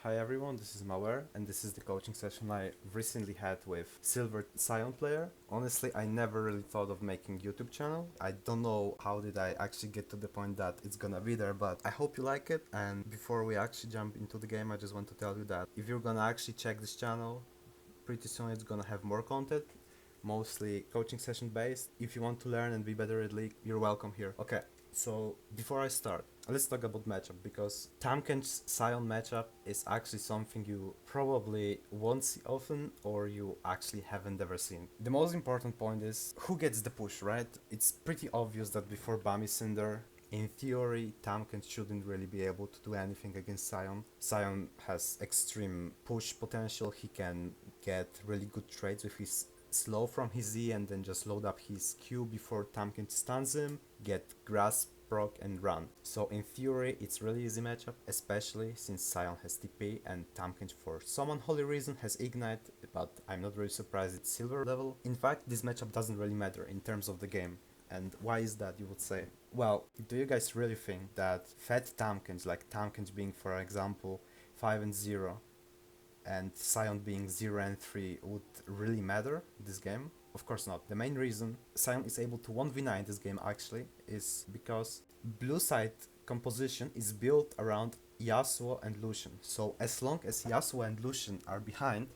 Hi everyone, this is Mawar, and this is the coaching session I recently had with Silver Sion player. Honestly, I never really thought of making YouTube channel. I don't know how did I actually get to the point that it's gonna be there, but I hope you like it. And before we actually jump into the game, I just want to tell you that if you're gonna actually check this channel, pretty soon it's gonna have more content, mostly coaching session based. If you want to learn and be better at League, you're welcome here. Okay, so before I start, let's talk about matchup, because Tamken's Sion matchup is actually something you probably won't see often or you actually haven't ever seen. The most important point is who gets the push, right? It's pretty obvious that before Bami Cinder, in theory, Tamken shouldn't really be able to do anything against Sion. Sion has extreme push potential. He can get really good trades with his slow from his Z and then just load up his Q before Tamken stuns him, get grasp, proc and run. So in theory it's really easy matchup, especially since Sion has TP and Tamken for some unholy reason has Ignite, but I'm not really surprised it's silver level. In fact, this matchup doesn't really matter in terms of the game. And why is that, you would say? Well, do you guys really think that fat Tamkens, like Tamkens being for example 5 and 0, and Sion being 0 and 3 would really matter this game? Of course not. The main reason Sion is able to 1v9 this game actually is because blue side composition is built around Yasuo and Lucian. So as long as Yasuo and Lucian are behind,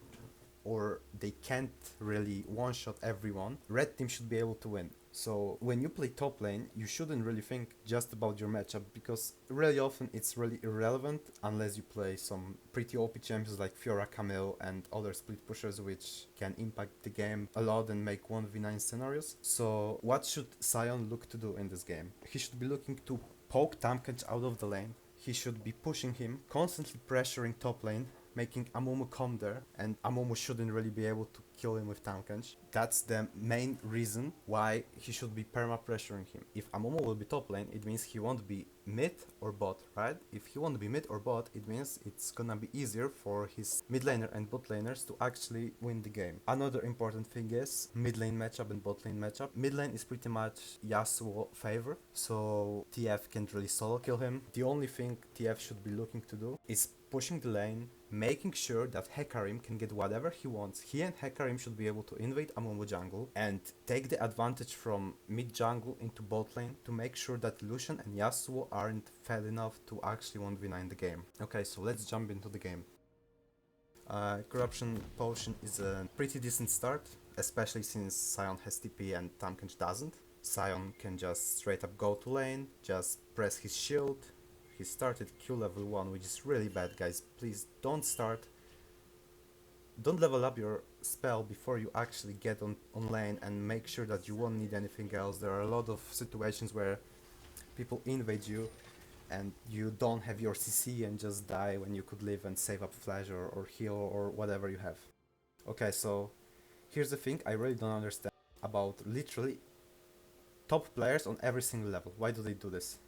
or they can't really one-shot everyone, red team should be able to win. So when you play top lane, you shouldn't really think just about your matchup, because really often it's really irrelevant unless you play some pretty OP champions like Fiora, Camille and other split pushers, which can impact the game a lot and make 1v9 scenarios. So what should Sion look to do in this game? He should be looking to poke Tamkech out of the lane. He should be pushing him, constantly pressuring top lane, making Amumu come there, and Amumu shouldn't really be able to kill him with Tankage. That's the main reason why he should be perma pressuring him. If Amumu will be top lane, it means he won't be mid or bot, right? If he won't be mid or bot, it means it's gonna be easier for his mid laner and bot laners to actually win the game. Another important thing is mid lane matchup and bot lane matchup. Mid lane is pretty much Yasuo favor, so TF can't really solo kill him. The only thing TF should be looking to do is pushing the lane, making sure that Hecarim can get whatever he wants. He and Hecarim should be able to invade Amumu jungle and take the advantage from mid jungle into bot lane to make sure that Lucian and Yasuo aren't fed enough to actually 1v9 the game. Okay, so let's jump into the game. Corruption Potion is a pretty decent start, especially since Sion has TP and Tamkench doesn't. Sion can just straight up go to lane, just press his shield. He started Q level 1, which is really bad, guys. Please don't level up your spell before you actually get on lane, and make sure that you won't need anything else. There are a lot of situations where people invade you and you don't have your CC and just die when you could live and save up flash or heal or whatever you have. Okay, so here's the thing I really don't understand about literally top players on every single level. Why do they do this?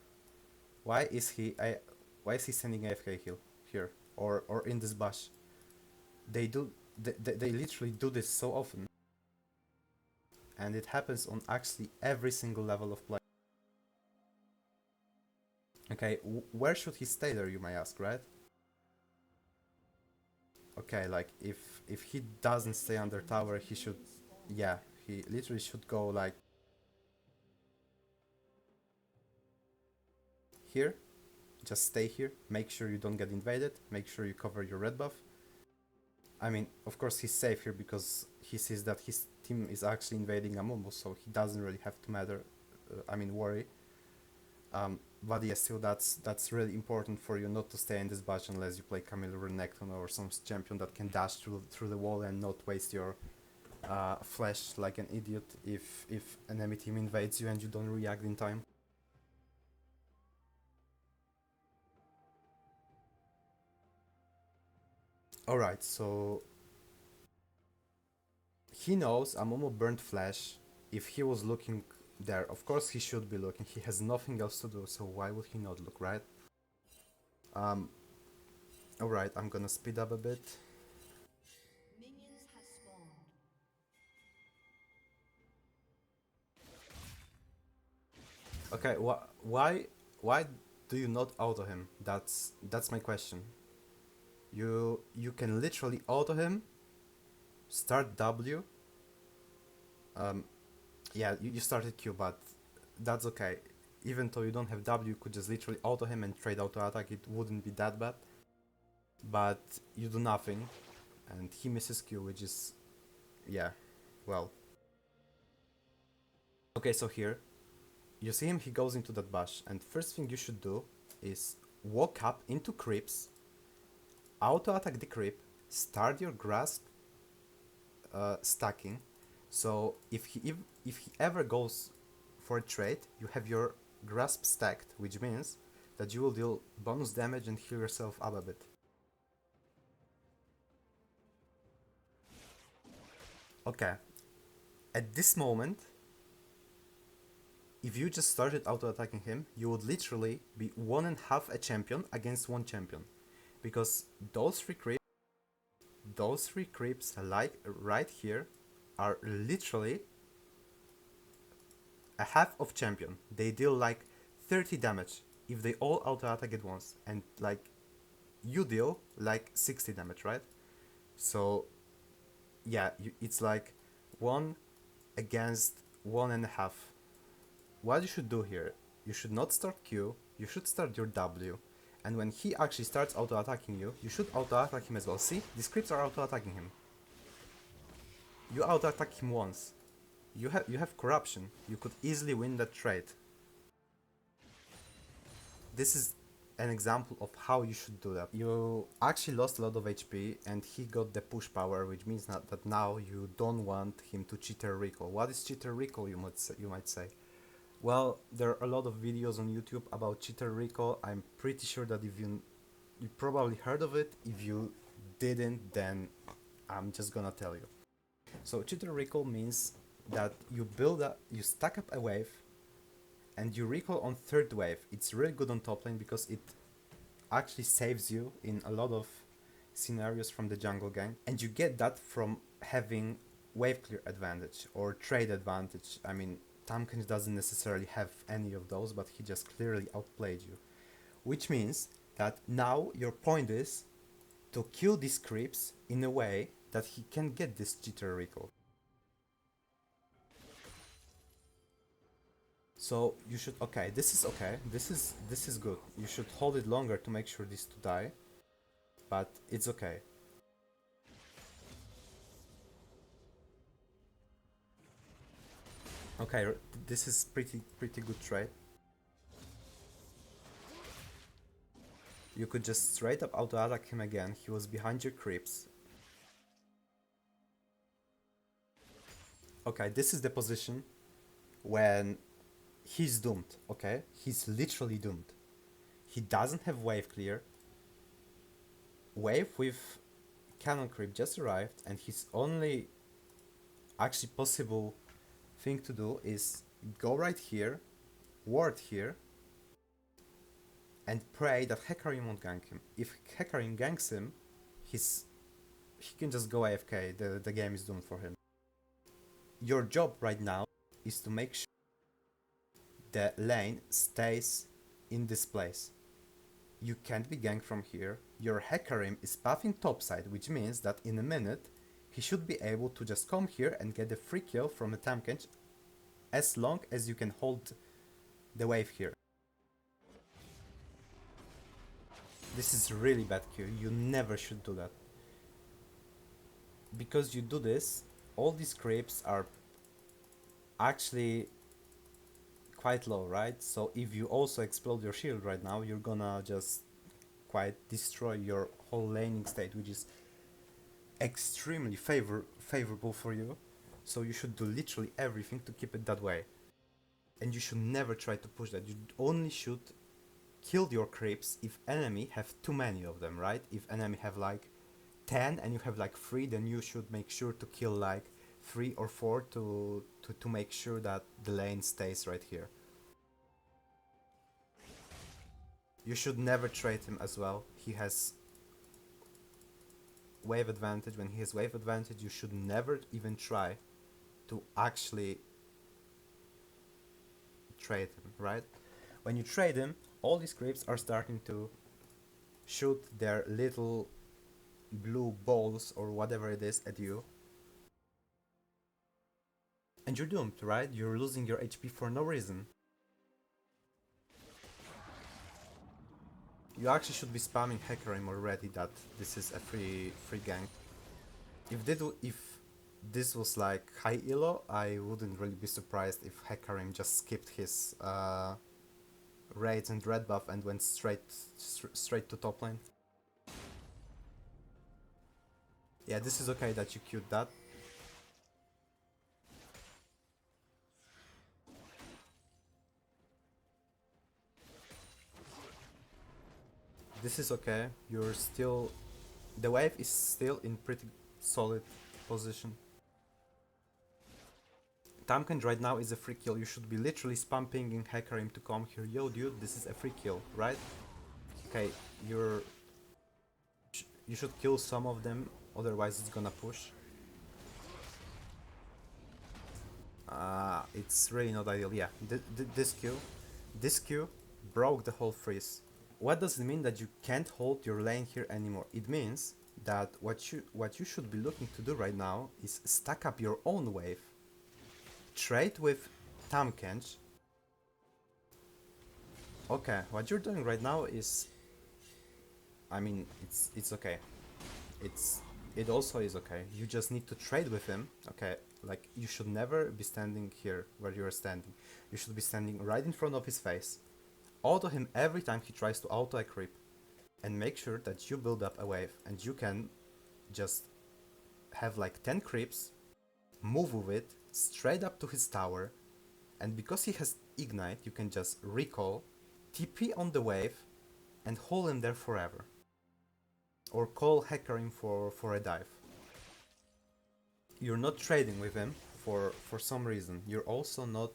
Why is he sending AFK heal here or in this bush? They literally do this so often, and it happens on actually every single level of play. Okay, where should he stay there, you may ask, right? Okay, like if he doesn't stay under tower, he should, yeah, he literally should go like here. Just stay here, make sure you don't get invaded, make sure you cover your red buff. I mean, of course he's safe here because he sees that his team is actually invading Amumu, so he doesn't really have to worry. But yeah, still that's really important for you not to stay in this batch unless you play Camille Renekton or some champion that can dash through the wall and not waste your flash like an idiot if enemy team invades you and you don't react in time. Alright, so he knows Amumu burnt flash. If he was looking there, of course he should be looking. He has nothing else to do, so why would he not look, right? Alright, I'm gonna speed up a bit. Okay, why do you not auto him? That's my question. You can literally auto him, start W. Um, yeah, you started Q, but that's okay. Even though you don't have W, you could just literally auto him and trade auto attack. It wouldn't be that bad. But you do nothing, and he misses Q, which is, yeah, well. Okay, so here, you see him, he goes into that bush, and first thing you should do is walk up into creeps, auto attack the creep, start your grasp stacking. So if he ever goes for a trade, you have your grasp stacked, which means that you will deal bonus damage and heal yourself up a bit. Okay, at this moment, if you just started auto attacking him, you would literally be 1.5 a champion against 1 champion, because those three creeps like right here are literally a half of champion. They deal like 30 damage if they all auto attack at once, and like you deal like 60 damage, right? So yeah, it's like 1 against 1.5. What you should do here, you should not start Q, you should start your W, and when he actually starts auto attacking you, you should auto attack him as well. See, these creeps are auto attacking him. You auto attack him once. You have corruption. You could easily win that trade. This is an example of how you should do that. You actually lost a lot of HP and he got the push power, which means that now you don't want him to cheater recall. What is cheater recall, you might say? Well, there are a lot of videos on YouTube about cheater recall. I'm pretty sure that if you probably heard of it. If you didn't, then I'm just gonna tell you. So cheater recall means that you stack up a wave and you recall on third wave. It's really good on top lane because it actually saves you in a lot of scenarios from the jungle gang, and you get that from having wave clear advantage or trade advantage. I mean, Tamkins doesn't necessarily have any of those, but he just clearly outplayed you, which means that now your point is to kill these creeps in a way that he can get this jitter recall. So you should, okay, this is good. You should hold it longer to make sure these two die, but it's okay. Okay, this is pretty good trade. You could just straight up auto attack him again. He was behind your creeps. Okay, this is the position when he's doomed, okay? He's literally doomed. He doesn't have wave clear. Wave with cannon creep just arrived, and his only actually possible thing to do is go right here, ward here, and pray that Hecarim won't gank him. If Hecarim ganks him, he can just go AFK, the game is doomed for him. Your job right now is to make sure the lane stays in this place. You can't be ganked from here. Your Hecarim is pathing topside, which means that in a minute he should be able to just come here and get a free kill from a Tankage as long as you can hold the wave here. This is really bad Q. You never should do that. Because you do this, all these creeps are actually quite low, right? So if you also explode your shield right now, you're gonna just quite destroy your whole laning state, which is extremely favorable for you. So you should do literally everything to keep it that way. And you should never try to push that. You only should kill your creeps if enemy have too many of them, right? If enemy have like 10 and you have like 3, then you should make sure to kill like 3 or 4 to make sure that the lane stays right here. You should never trade him as well. He has wave advantage. When he has wave advantage, you should never even try to actually trade him, right? When you trade him, all these creeps are starting to shoot their little blue balls or whatever it is at you, and you're doomed, right? You're losing your HP for no reason. You actually should be spamming Hecarim already that this is a free gank. If this was like high elo, I wouldn't really be surprised if Hecarim just skipped his raids and red buff and went straight to top lane. Yeah, this is okay that you queued that. This is okay. You're still... The wave is still in pretty solid position. Tamkand right now is a free kill. You should be literally spam pinging Hecarim to come here. Yo dude, this is a free kill, right? Okay, you should kill some of them, otherwise it's gonna push. It's really not ideal. Yeah, this Q broke the whole freeze. What does it mean that you can't hold your lane here anymore? It means that what you should be looking to do right now is stack up your own wave, trade with Tamkand. Okay, what you're doing right now is, I mean, it's okay. It also is okay. You just need to trade with him. Okay, like you should never be standing here where you're standing. You should be standing right in front of his face. Auto him every time he tries to auto a creep, and make sure that you build up a wave and you can just have like 10 creeps, move with it straight up to his tower, and because he has ignite you can just recall, TP on the wave and hold him there forever. Or call Hecarim for a dive. You're not trading with him for some reason. You're also not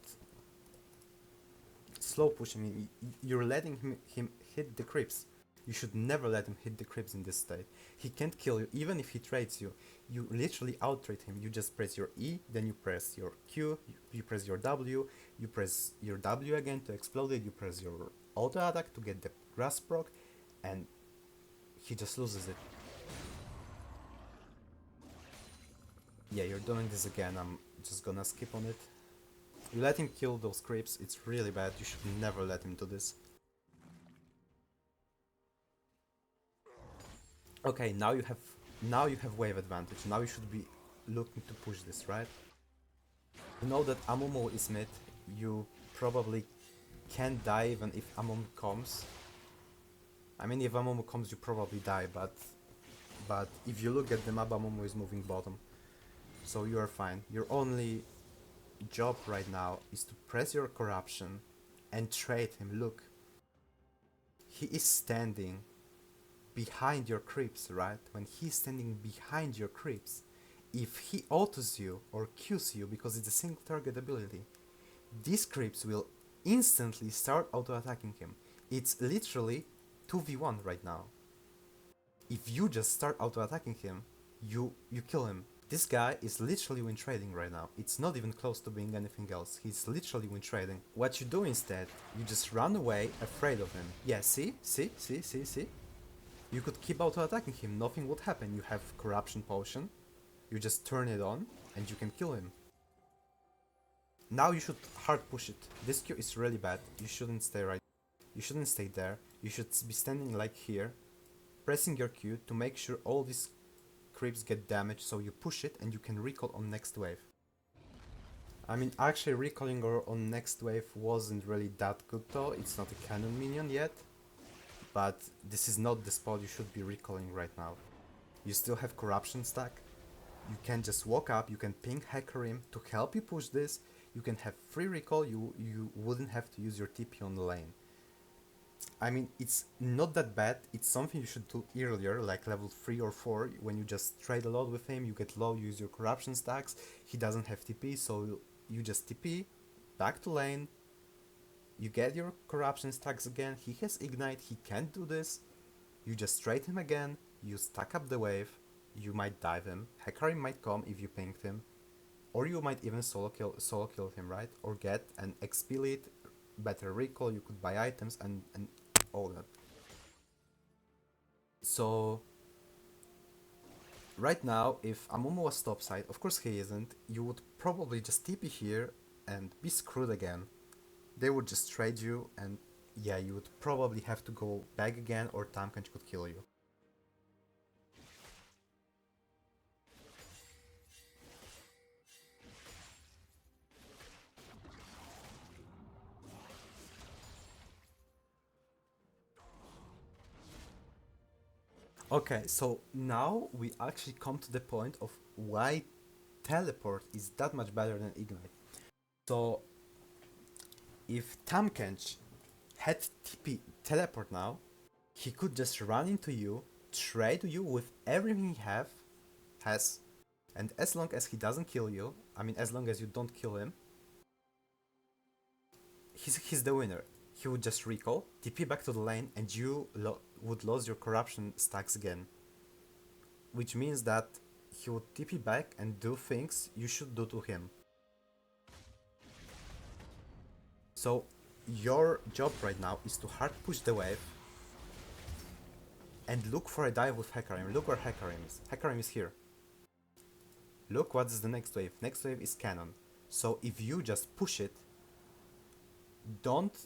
slow pushing. You're letting him hit the creeps. You should never let him hit the creeps in this state. He can't kill you even if he trades you. You literally out-trade him. You just press your E, then you press your Q, you press your W, you press your W again to explode it, you press your auto attack to get the grass proc, and he just loses it. Yeah, you're doing this again. I'm just gonna skip on it. You let him kill those creeps, it's really bad. You should never let him do this. Okay, now you have wave advantage. Now you should be looking to push this, right? You know that Amumu is mid. You probably can't die even if Amumu comes. I mean, if Amumu comes, you probably die, but if you look at the map, Amumu is moving bottom, so you are fine. Your only job right now is to press your corruption and trade him. Look, he is standing behind your creeps, right? When he's standing behind your creeps, if he autos you or Qs you because it's a single target ability, these creeps will instantly start auto attacking him. It's literally 2v1 right now. If you just start auto attacking him, you kill him. This guy is literally win trading right now. It's not even close to being anything else. He's literally win trading. What you do instead, you just run away afraid of him. Yeah, see? You could keep auto attacking him, nothing would happen. You have corruption potion, you just turn it on and you can kill him. Now you should hard push it. This Q is really bad. You shouldn't stay right. You shouldn't stay there. You should be standing like here, pressing your Q to make sure all these creeps get damaged, so you push it and you can recall on next wave. I mean, actually recalling on next wave wasn't really that good though. It's not a cannon minion yet, but this is not the spot you should be recalling right now. You still have corruption stack. You can just walk up, you can ping Hecarim to help you push this. You can have free recall, you wouldn't have to use your TP on the lane. I mean, it's not that bad. It's something you should do earlier, like level 3 or 4, when you just trade a lot with him, you get low, use your corruption stacks, he doesn't have TP, so you just TP, back to lane, you get your corruption stacks again, he has ignite, he can't do this, you just trade him again, you stack up the wave, you might dive him, Hecarim might come if you pinged him, or you might even solo kill him, right? Or get an XP lead, better recall, you could buy items and all that. So Right now, if Amumu was topside, of course he isn't, you would probably just TP here and be screwed again. They would just trade you, and yeah, you would probably have to go back again, or Tamkench could kill you. Okay, so now we actually come to the point of why teleport is that much better than ignite. So if Tamkench had TP teleport now, he could just run into you, trade you with everything he has, and as long as he doesn't kill you, I mean as long as you don't kill him, he's the winner. He would just recall, TP back to the lane, and you would lose your corruption stacks again. Which means that he would TP back and do things you should do to him. So your job right now is to hard push the wave and look for a dive with Hecarim. Look where Hecarim is. Hecarim is here. Look what is the next wave. Next wave is Cannon. So if you just push it, don't,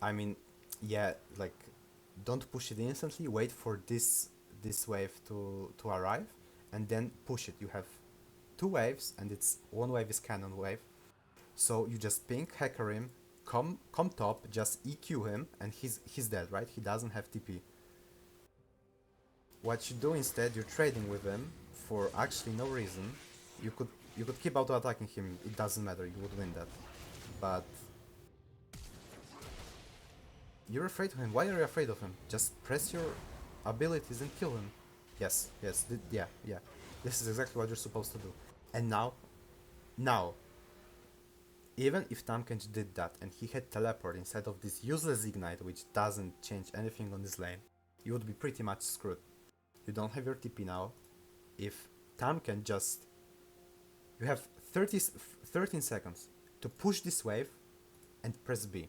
I mean, yeah, like, don't push it instantly. Wait for this wave to arrive, and then push it. You have two waves, and it's one wave is Cannon wave. So you just ping Hecarim, come top, just EQ him, and he's dead, right? He doesn't have TP. What you do instead, you're trading with him for actually no reason. You could keep auto attacking him. It doesn't matter. You would win that, but you're afraid of him. Why are you afraid of him? Just press your abilities and kill him. Yes, yeah. This is exactly what you're supposed to do. And now, even if Tamkench did that and he had teleport instead of this useless ignite which doesn't change anything on this lane, you would be pretty much screwed. You don't have your TP now. If Tamkench just... You have 13 seconds to push this wave and press B.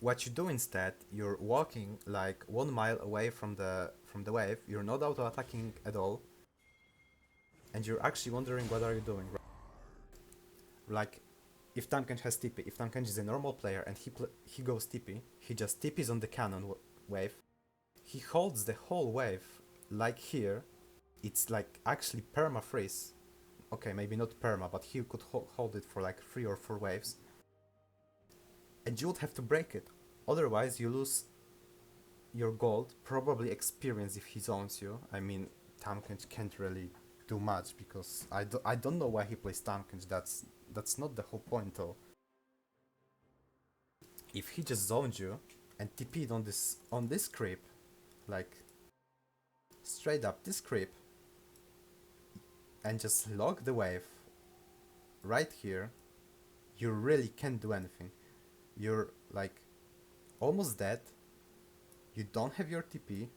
What you do instead, you're walking like 1 mile away from the wave, you're not auto attacking at all, and you're actually wondering what are you doing. Like, if Tamkench has TP, if Tamkench is a normal player and he goes TP, he just TPs on the cannon wave, he holds the whole wave like here, it's like actually perma freeze. Okay, maybe not perma, but he could hold it for like 3 or 4 waves. And you would have to break it. Otherwise, you lose your gold, probably experience if he zones you. I mean, Tamkench can't really do much because I don't know why he plays Tamkench. That's not the whole point though. If he just zoned you and TP'd on this creep, like straight up this creep, and just log the wave right here, you really can't do anything. You're like almost dead. You don't have your TP,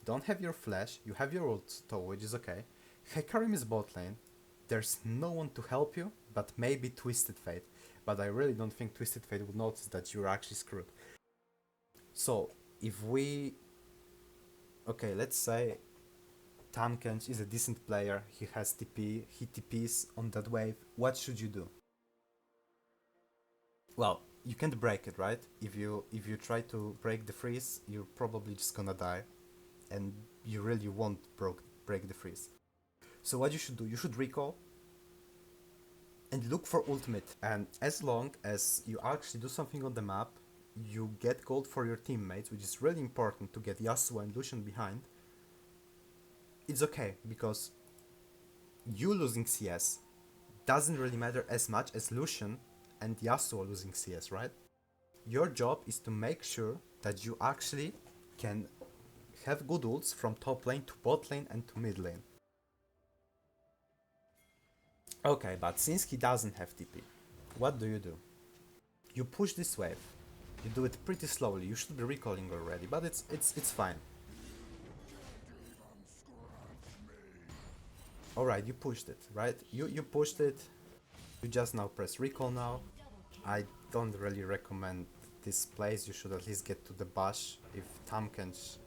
don't have your flash, you have your ult though, which is okay. Hecarim is bot lane. There's no one to help you, but maybe Twisted Fate. But I really don't think Twisted Fate would notice that you're actually screwed. So, if we... Okay, let's say Tamkench is a decent player, he has TP, he TPs on that wave, what should you do? Well, you can't break it, right? If you try to break the freeze, you're probably just gonna die. And you really won't break the freeze. So what you should do, you should recall and look for ultimate. And as long as you actually do something on the map, you get gold for your teammates, which is really important to get Yasuo and Lucian behind. It's okay, because you losing CS doesn't really matter as much as Lucian and Yasuo losing CS, right? Your job is to make sure that you actually can have good ults from top lane to bot lane and to mid lane. Okay, but since he doesn't have TP, what do? You push this wave. You do it pretty slowly. You should be recalling already, but it's fine. Alright, you pushed it, right? You pushed it. You just now press recall now. I don't really recommend this place. You should at least get to the bush if Tamkench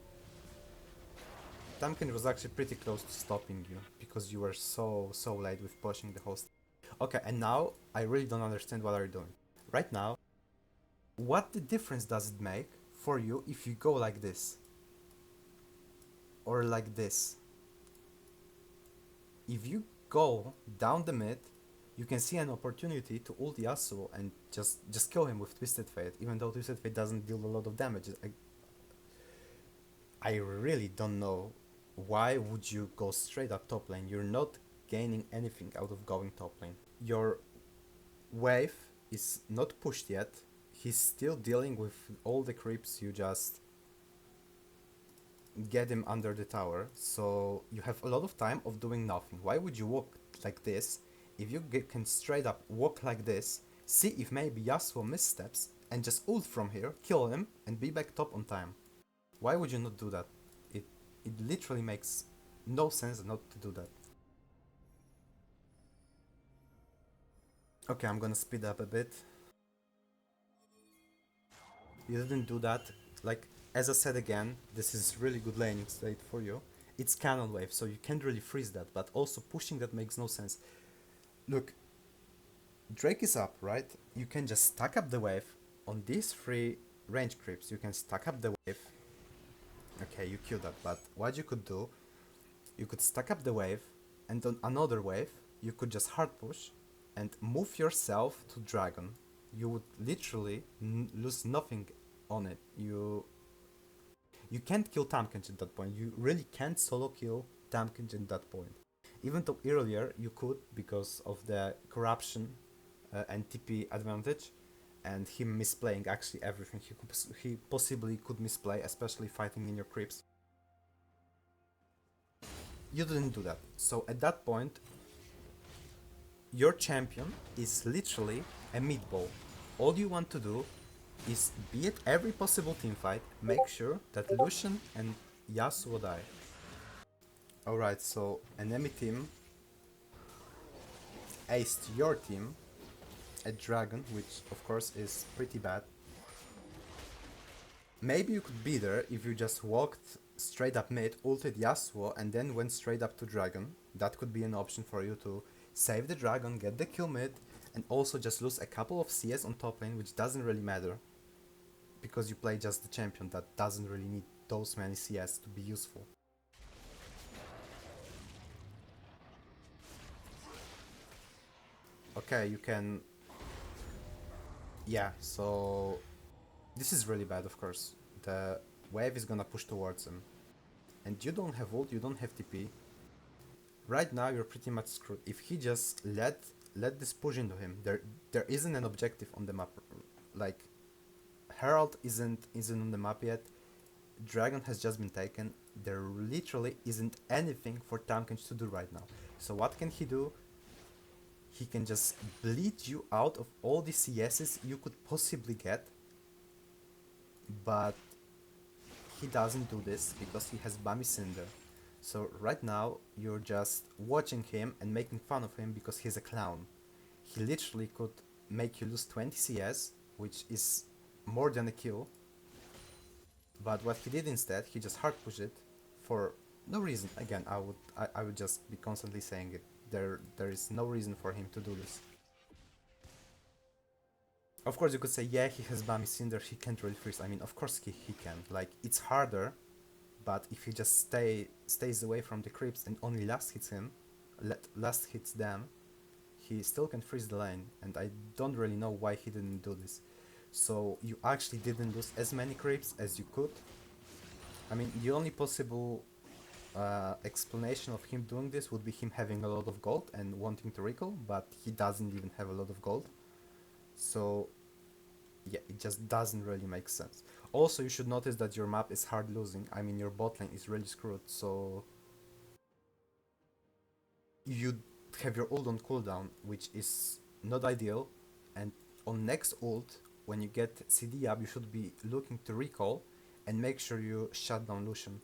Tamkin was actually pretty close to stopping you because you were so late with pushing the host. Okay, and now I really don't understand what are you doing. Right now, what the difference does it make for you if you go like this? Or like this? If you go down the mid, you can see an opportunity to ult Yasuo and just kill him with Twisted Fate, even though Twisted Fate doesn't deal a lot of damage. I really don't know why would you go straight up top lane. You're not gaining anything out of going top lane. Your wave is not pushed yet. He's still dealing with all the creeps. You just get him under the tower, so you have a lot of time of doing nothing. Why would you walk like this if you can straight up walk like this, see if maybe Yasuo missteps, and just ult from here, kill him, and be back top on time? Why would you not do that? It literally makes no sense not to do that. Okay, I'm gonna speed up a bit. You didn't do that. Like, as I said again, this is really good laning state for you. It's cannon wave, so you can't really freeze that, but also pushing that makes no sense. Look, Drake is up, right? You can just stack up the wave on these three range creeps. You can stack up the wave. Okay, you killed that, but what you could do, you could stack up the wave, and on another wave, you could just hard push and move yourself to dragon. You would literally lose nothing on it. You can't kill Tamkinch at that point. You really can't solo kill Tamkinch at that point. Even though earlier you could because of the corruption and TP advantage, and him misplaying actually everything he possibly could misplay, especially fighting in your creeps. You didn't do that. So at that point, your champion is literally a meatball. All you want to do is be at every possible team fight, make sure that Lucian and Yasuo die. Alright, so enemy team aced your team at Dragon, which of course is pretty bad. Maybe you could be there if you just walked straight up mid, ulted Yasuo, and then went straight up to Dragon. That could be an option for you to save the Dragon, get the kill mid, and also just lose a couple of CS on top lane, which doesn't really matter, because you play just the champion that doesn't really need those many CS to be useful. Okay, you can... Yeah, so... This is really bad, of course. The wave is gonna push towards him. And you don't have ult, you don't have TP. Right now you're pretty much screwed. If he just let this push into him, there isn't an objective on the map. Like, Herald isn't on the map yet. Dragon has just been taken. There literally isn't anything for Tamkinch to do right now. So what can he do? He can just bleed you out of all the CSs you could possibly get. But he doesn't do this because he has Bami Cinder. So right now you're just watching him and making fun of him because he's a clown. He literally could make you lose 20 CS, which is more than a kill. But what he did instead, he just hard pushed it for no reason. Again, I would just be constantly saying it. There is no reason for him to do this. Of course you could say, yeah, he has Bami Cinder, he can't really freeze. I mean, of course he can. Like, it's harder, but if he just stays away from the creeps and only last hits them, he still can freeze the lane, and I don't really know why he didn't do this. So you actually didn't lose as many creeps as you could. I mean, the only possible explanation of him doing this would be him having a lot of gold and wanting to recall, but he doesn't even have a lot of gold. So yeah, it just doesn't really make sense. Also, you should notice that your map is hard losing. I mean, your bot lane is really screwed, so you have your ult on cooldown, which is not ideal, and on next ult, when you get CD up, you should be looking to recall and make sure you shut down Lucian.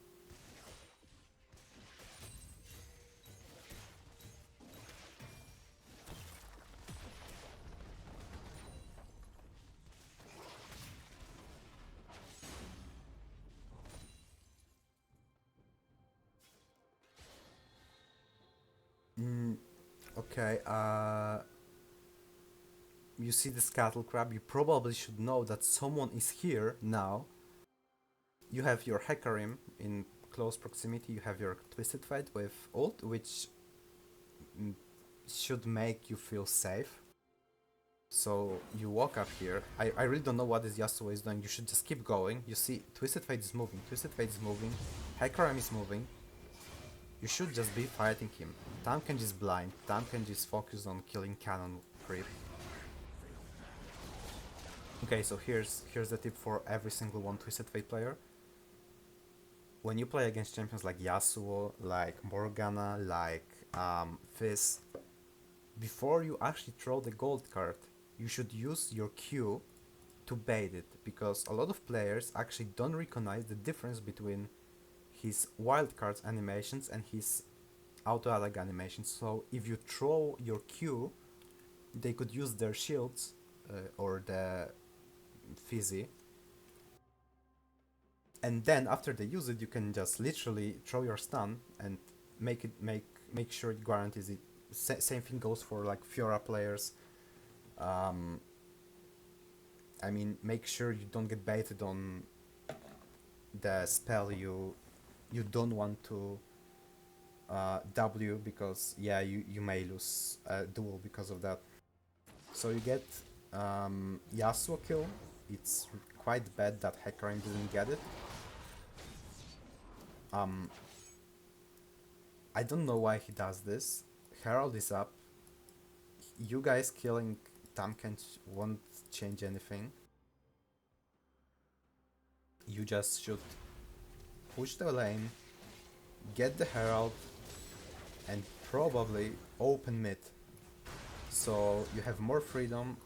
Okay, you see this cattle crab, you probably should know that someone is here now. You have your Hecarim in close proximity, you have your Twisted Fate with ult, which should make you feel safe. So you walk up here. I really don't know what this Yasuo is doing. You should just keep going. You see, Twisted Fate is moving. Twisted Fate is moving. Hecarim is moving. You should just be fighting him. Tahm is blind. Tahm is focused on killing cannon creep. Okay, so here's the tip for every single one Twisted Fate player. When you play against champions like Yasuo, like Morgana, like Fizz, before you actually throw the gold card, you should use your Q to bait it, because a lot of players actually don't recognize the difference between his wildcards animations and his auto attack animations. So if you throw your Q, they could use their shields or the fizzy, and then after they use it, you can just literally throw your stun and make sure it guarantees it. Same thing goes for like Fiora players. I mean, make sure you don't get baited on the spell you don't want to W, because yeah, you may lose a duel because of that. So you get Yasuo kill. It's quite bad that Hecarim didn't get it. I don't know why he does this. Herald is up. You guys killing Tahm won't change anything. You just should push the lane, get the Herald, and probably open mid. So you have more freedom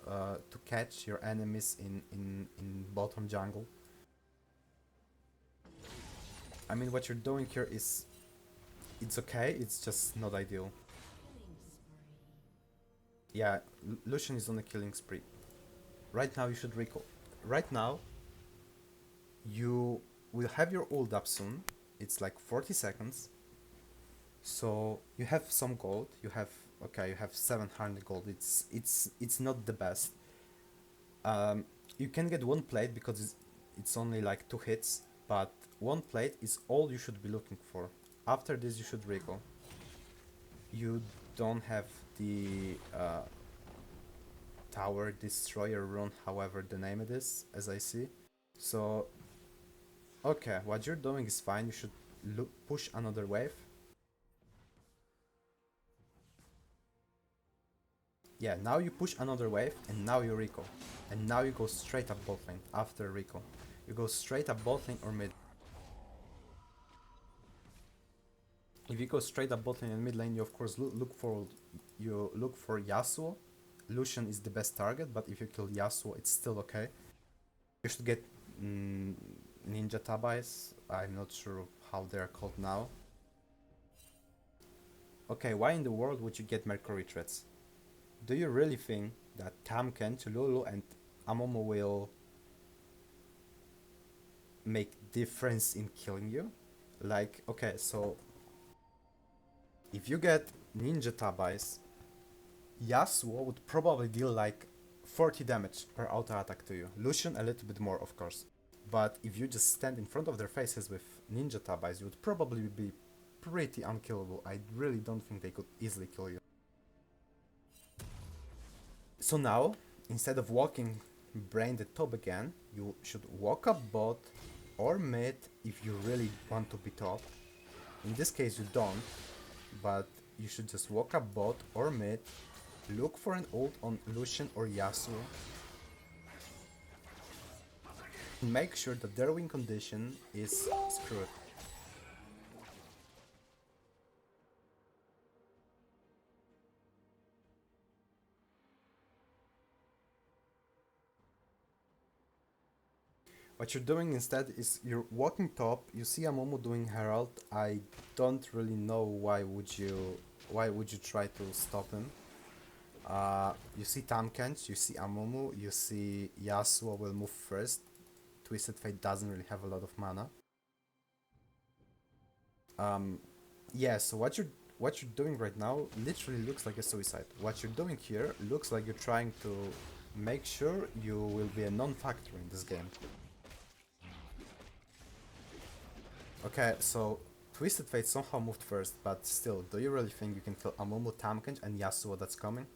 to catch your enemies in bottom jungle. I mean, what you're doing here is, it's okay, it's just not ideal. Yeah, Lucian is on a killing spree. Right now you should recall. Right now, you will have your ult up soon. It's like 40 seconds. So you have some gold. You have, okay, you have 700 gold. It's not the best. You can get one plate because it's only like 2 hits, but one plate is all you should be looking for. After this you should recall. You don't have the tower destroyer rune, however the name it is, as I see. So okay, what you're doing is fine. You should push another wave. Yeah, now you push another wave and now you recall. And now you go straight up bot lane after recall. You go straight up bot lane or mid. If you go straight up bot lane and mid lane, you of course look for Yasuo. Lucian is the best target, but if you kill Yasuo, it's still okay. You should get Ninja Tabais. I'm not sure how they're called now. Okay, why in the world would you get Mercury threats? Do you really think that Tahm, Lulu, and Amomo will make difference in killing you? Like, okay, so if you get Ninja Tabais, Yasuo would probably deal like 40 damage per auto attack to you. Lucian a little bit more, of course. But if you just stand in front of their faces with Ninja Tabais, you would probably be pretty unkillable. I really don't think they could easily kill you. So now, instead of walking brain the top again, you should walk up bot or mid if you really want to be top. In this case you don't, but you should just walk up bot or mid, look for an ult on Lucian or Yasuo, and make sure that their win condition is screwed. What you're doing instead is you're walking top, you see Amomo doing Herald. I don't really know why would you try to stop him. You see Tahm, you see Amomo, you see Yasuo will move first. Twisted Fate doesn't really have a lot of mana. Yeah, so what what you're doing right now literally looks like a suicide. What you're doing here looks like you're trying to make sure you will be a non-factor in this game. Okay, so Twisted Fate somehow moved first, but still, do you really think you can kill Amumu, Tamkench and Yasuo that's coming?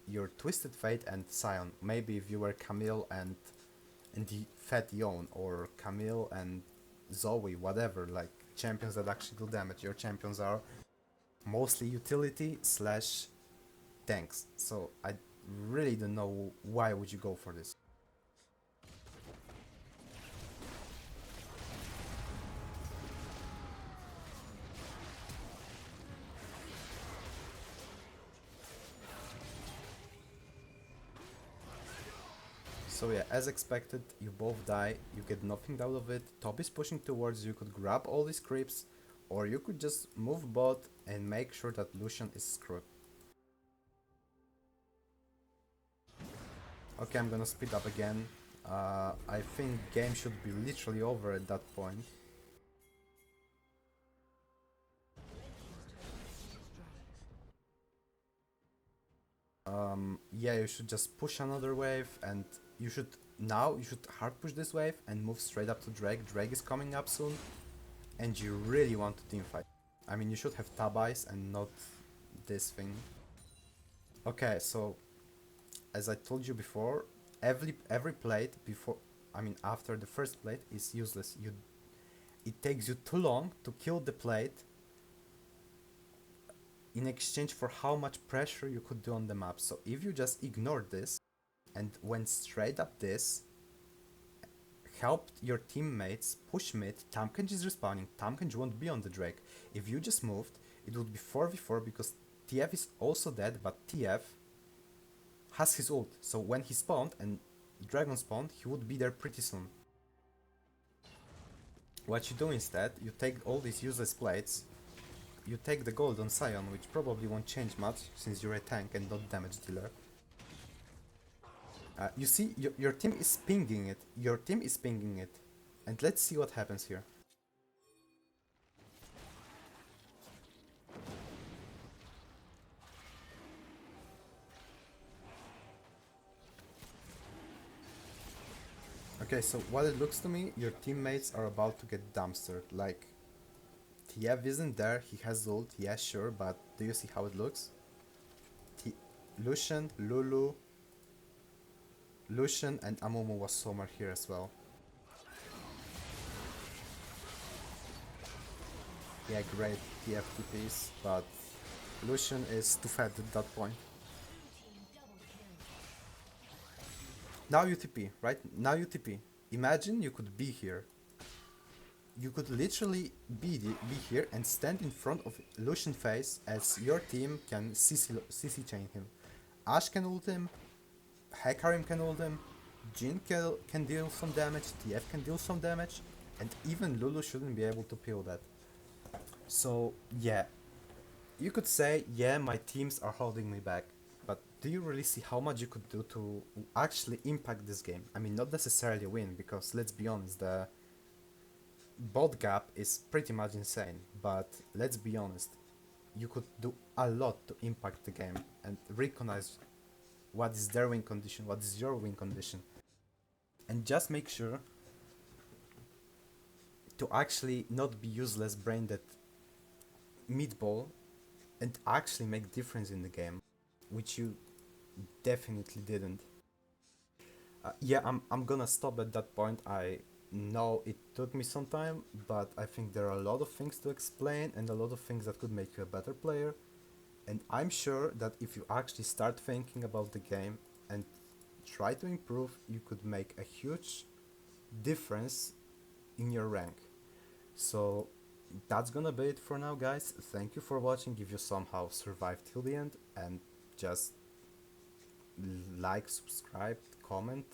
You're Twisted Fate and Sion. Maybe if you were Camille and the Fat Yon, or Camille and Zoe, whatever, like champions that actually do damage. Your champions are mostly utility slash tanks. So I really don't know why would you go for this. So yeah, as expected, you both die, you get nothing out of it. Top is pushing towards you, could grab all these creeps, or you could just move bot and make sure that Lucian is screwed. Okay, I'm gonna speed up again. I think game should be literally over at that point. Yeah, you should just push another wave, and you should hard push this wave and move straight up to Drake. Drake is coming up soon, and you really want to teamfight. I mean, you should have tab eyes and not this thing. Okay, so as I told you before, every plate before, I mean after the first plate is useless. It takes you too long to kill the plate in exchange for how much pressure you could do on the map. So if you just ignored this and went straight up this, helped your teammates push mid, Tamkench is respawning, Tamkench won't be on the Drake. If you just moved, it would be 4v4 because TF is also dead, but TF has his ult, so when he spawned and Dragon spawned, he would be there pretty soon. What you do instead, you take all these useless plates, you take the gold on Sion, which probably won't change much since you're a tank and not damage dealer. You see, your team is pinging it. Your team is pinging it. And let's see what happens here. Okay, so what it looks to me, your teammates are about to get dumpstered. Like, TF isn't there, he has ult, yeah sure, but do you see how it looks? Lucian, Lulu, Lucian and Amumu was somewhere here as well. Yeah, great TF TPs, but Lucian is too fat at that point. Now you TP, right? Now you TP. Imagine you could be here. You could literally be here and stand in front of Lucian face as your team can CC chain him. Ashe can ult him, Hecarim can ult him, Jhin can deal some damage, TF can deal some damage, and even Lulu shouldn't be able to peel that. So yeah, you could say, yeah, my teams are holding me back, but do you really see how much you could do to actually impact this game? I mean, not necessarily win, because let's be honest, the bot gap is pretty much insane, but let's be honest, you could do a lot to impact the game and recognize what is their win condition, what is your win condition, and just make sure to actually not be useless brained at meatball and actually make difference in the game, which you definitely didn't. Yeah, I'm gonna stop at that point. I know it took me some time, but I think there are a lot of things to explain and a lot of things that could make you a better player. And I'm sure that if you actually start thinking about the game and try to improve, you could make a huge difference in your rank. So that's gonna be it for now, guys. Thank you for watching. If you somehow survived till the end, and just like, subscribe, comment,